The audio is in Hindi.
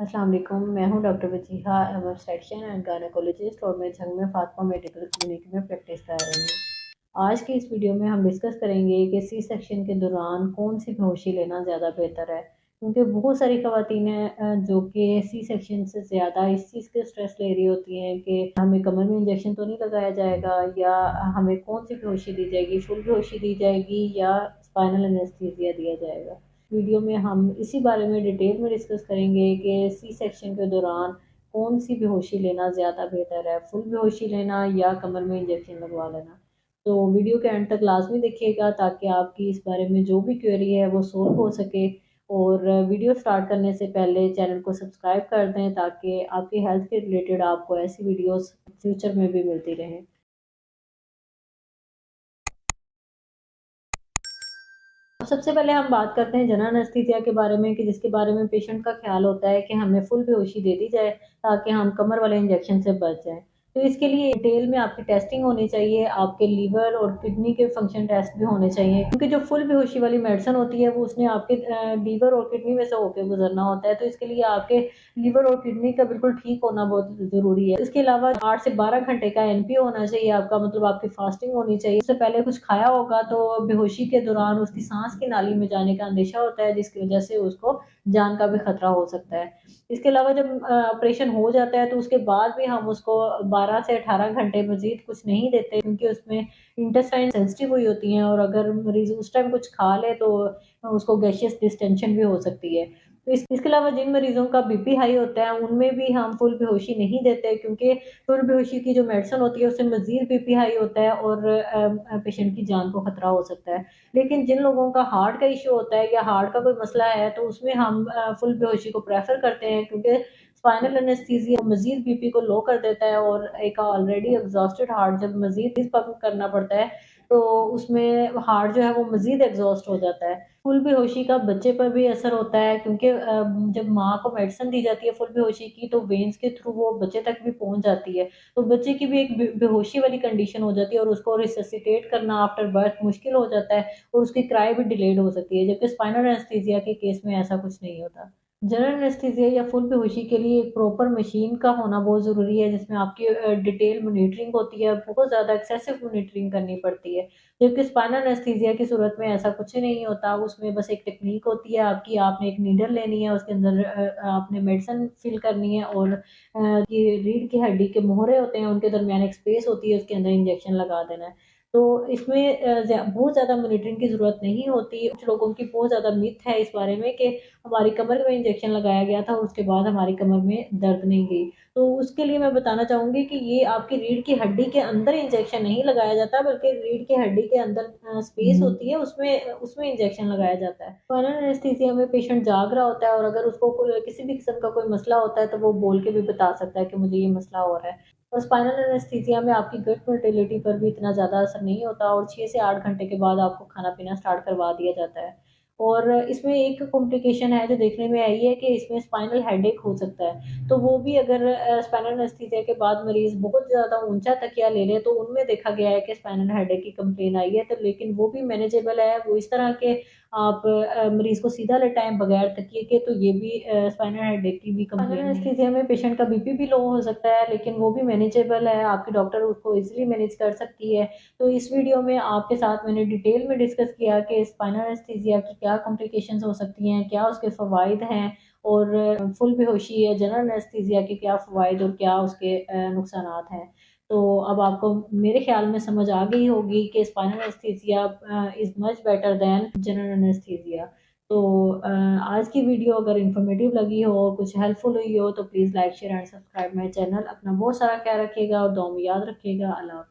अस्सलाम वालेकुम। मैं हूं doctor Wajiha, am obstetrician and gynaecologist और मैं झंग में फातिमा मेडिकल क्लिनिक में प्रैक्टिस कर रही हूं। आज की इस वीडियो में हम डिस्कस करेंगे कि सी सेक्शन के दौरान कौन सी बेहोशी लेना ज़्यादा बेहतर है, क्योंकि बहुत सारी ख़वातीन हैं जो कि सी सेक्शन से ज़्यादा इस चीज़ के स्ट्रेस ले रही होती हैं कि हमें कमर में इंजेक्शन तो नहीं लगाया जाएगा, या हमें कौन सी बेहोशी दी जाएगी, फुल बेहोशी दी जाएगी या स्पाइनल एनेस्थीसिया दिया जाएगा। वीडियो में हम इसी बारे में डिटेल में डिस्कस करेंगे कि सी सेक्शन के दौरान कौन सी बेहोशी लेना ज़्यादा बेहतर है, फुल बेहोशी लेना या कमर में इंजेक्शन लगवा लेना। तो वीडियो के एंड तक लाजमी देखिएगा ताकि आपकी इस बारे में जो भी क्वेरी है वो सोल्व हो सके। और वीडियो स्टार्ट करने से पहले चैनल को सब्सक्राइब कर दें ताकि आपकी हेल्थ के रिलेटेड आपको ऐसी वीडियोस फ्यूचर में भी मिलती रहें। अब सबसे पहले हम बात करते हैं जनरल एनेस्थीसिया के बारे में, कि जिसके बारे में पेशेंट का ख्याल होता है कि हमें फुल बेहोशी दे दी जाए ताकि हम कमर वाले इंजेक्शन से बच जाएं। तो इसके लिए डिटेल में आपकी टेस्टिंग होनी चाहिए, आपके लीवर और किडनी के फंक्शन टेस्ट भी होने चाहिए, क्योंकि जो फुल बेहोशी वाली मेडिसिन होती है वो उसने आपके लीवर और किडनी में से होकर गुजरना होता है। तो इसके लिए आपके लीवर और किडनी का बिल्कुल ठीक होना बहुत ज़रूरी है। इसके अलावा 8 से 12 घंटे का एनपीओ होना चाहिए आपका, मतलब आपकी फास्टिंग होनी चाहिए। उससे पहले कुछ खाया होगा तो बेहोशी के दौरान उसकी सांस की नाली में जाने का अंदेशा होता है, जिसकी वजह से उसको जान का भी खतरा हो सकता है। इसके अलावा जब ऑपरेशन हो जाता है तो उसके बाद भी हम उसको 12 से 18 घंटे मजीद कुछ नहीं देते, क्योंकि उसमें इंटेस्टाइन सेंसिटिव हुई होती हैं और अगर मरीज उस टाइम कुछ खा ले तो उसको गैशियस डिस्टेंशन भी हो सकती है। तो इसके अलावा जिन मरीजों का बीपी हाई होता है उनमें भी हम फुल बेहोशी नहीं देते, क्योंकि फुल बेहोशी की जो मेडिसिन होती है उससे मजीद बीपी हाई होता है और पेशेंट की जान को खतरा हो सकता है। लेकिन जिन लोगों का हार्ट का इशू होता है या हार्ट का कोई मसला है तो उसमें हम फुल बेहोशी को प्रेफर करते हैं, क्योंकि स्पाइनल एनेस्थीसिया मजीद बीपी को लो कर देता है और एक ऑलरेडी एग्जॉस्टेड हार्ट जब मजीद पंप करना पड़ता है तो उसमें हार्ट जो है वो मजीद एग्जॉस्ट हो जाता है। फुल बेहोशी का बच्चे पर भी असर होता है, क्योंकि जब माँ को मेडिसिन दी जाती है फुल बेहोशी की तो वेन्स के थ्रू वो बच्चे तक भी पहुंच जाती है। तो बच्चे की भी एक बेहोशी वाली कंडीशन हो जाती है और उसको रिससिटेट करना आफ्टर बर्थ मुश्किल हो जाता है और उसकी क्राई भी डिलेड हो सकती है, जबकि स्पाइनल एनेस्थीसिया के केस में ऐसा कुछ नहीं होता। जनरल एनेस्थीसिया या फुल बेहोशी के लिए एक प्रॉपर मशीन का होना बहुत ज़रूरी है, जिसमें आपकी डिटेल मॉनिटरिंग होती है, बहुत ज़्यादा एक्सेसिव मॉनिटरिंग करनी पड़ती है। जबकि स्पाइनल एनेस्थीसिया की सूरत में ऐसा कुछ नहीं होता, उसमें बस एक टेक्निक होती है आपकी, आपने एक नीडल लेनी है, उसके अंदर आपने मेडिसिन फिल करनी है और ये रीढ़ की हड्डी के मोहरे होते हैं उनके दरमियान एक स्पेस होती है, उसके अंदर इंजेक्शन लगा देना है। तो इसमें बहुत ज़्यादा मॉनिटरिंग की ज़रूरत नहीं होती। कुछ लोगों की बहुत ज़्यादा मिथ है इस बारे में कि हमारी कमर में इंजेक्शन लगाया गया था और उसके बाद हमारी कमर में दर्द नहीं गई। तो उसके लिए मैं बताना चाहूँगी कि ये आपकी रीढ़ की हड्डी के अंदर इंजेक्शन नहीं लगाया जाता, बल्कि रीढ़ की हड्डी के अंदर स्पेस होती है, उसमें उसमें इंजेक्शन लगाया जाता है। स्पाइनल एनेस्थीसिया में पेशेंट जाग रहा होता है और अगर उसको कोई किसी भी किस्म का कोई मसला होता है तो वो बोल के भी बता सकता है कि मुझे ये मसला हो रहा है। और स्पाइनल एनेस्थीसिया में आपकी गट मोटिलिटी पर भी इतना ज़्यादा असर नहीं होता और 6 से 8 घंटे के बाद आपको खाना-पीना स्टार्ट करवा दिया जाता है। और इसमें एक कॉम्प्लिकेशन है जो देखने में आई है कि इसमें स्पाइनल हेडेक हो सकता है। तो वो भी अगर स्पाइनल एनेस्थीसिया के बाद मरीज़ बहुत ज़्यादा ऊँचा तकिया ले ले तो उनमें देखा गया है कि स्पाइनल हेडेक की कंप्लेन आई है। तो लेकिन वो भी मैनेजेबल है। वो इस तरह के आप मरीज़ को सीधा लेटाएँ बगैर तकिए के, तो ये भी स्पाइनल हेडेक की भी कंप्लेन नहीं है। एनेस्थीसिया में पेशेंट का बीपी भी लो हो सकता है, लेकिन वो भी मैनेजेबल है। आपकी डॉक्टर उसको ईज़िली मैनेज कर सकती है। तो इस वीडियो में आपके साथ मैंने डिटेल में डिस्कस किया कि स्पाइनल एनेस्थीसिया की क्या कॉम्प्लिकेशंस हो सकती हैं, क्या उसके फ़वाइद हैं और फुल बेहोशी या जनरल एनेस्थीसिया के क्या फ़वाइद और क्या उसके नुकसानात हैं। तो अब आपको मेरे ख़्याल में समझ आ गई होगी कि spinal anaesthesia is much better than general anaesthesia. तो आज की वीडियो अगर इन्फॉर्मेटिव लगी हो और कुछ हेल्पफुल हुई हो तो please like, share and subscribe my channel. अपना बहुत सारा ख्याल रखिएगा और दुआ में याद रखिएगा। अल्लाह हाफ़िज़।